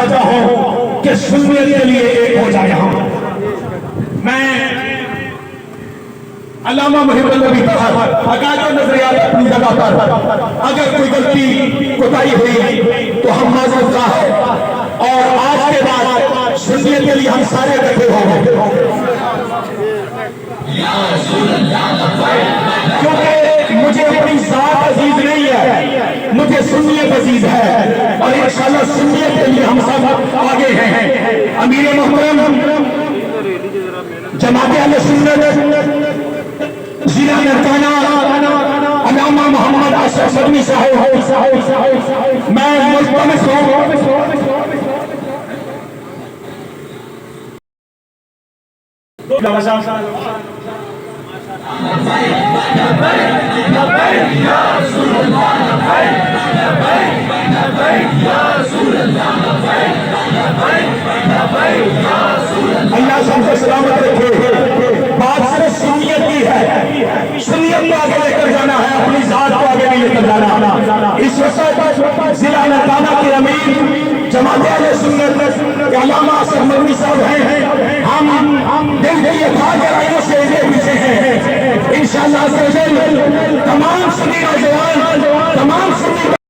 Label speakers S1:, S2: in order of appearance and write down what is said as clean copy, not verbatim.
S1: چاہتا ہوں کہ سنیت کے لیے ایک ہو جائے ہم. میں علامہ محب النبی طاہر عقائد و نظریات اپنی جگہ پر اگر کوئی غلطی کوتاہی ہوئی تو ہم معذرت خواہ ہیں اور آج کے بعد سنیت کے لیے ہم سارے اکٹھے ہوں گے کیونکہ مجھے اپنی ذات عزیز نہیں ہے, مجھے سنیت عزیز ہے اور انشاءاللہ سنیت کے لیے ہم سب آگے ہیں. امیر محترم جماعت اہل سنت ضلع ننکانہ علامہ محمد اشرف مدنی صاحب, میں ملتمس ہوں اللہ سب کو سلامت رکھے. بات صرف سنیت کی ہے, سنیت کو آگے لے کر جانا ہے, اپنی ذات کو آگے بھی لے کر جانا. اس وقت ضلع ننکانہ کے امیر جماعت اہل سنت علامہ اشرف مدنی صاحب ہیں. ہم دل کے یہ کھا کر آئیوں سے پیچھے ہیں انشاءاللہ تمام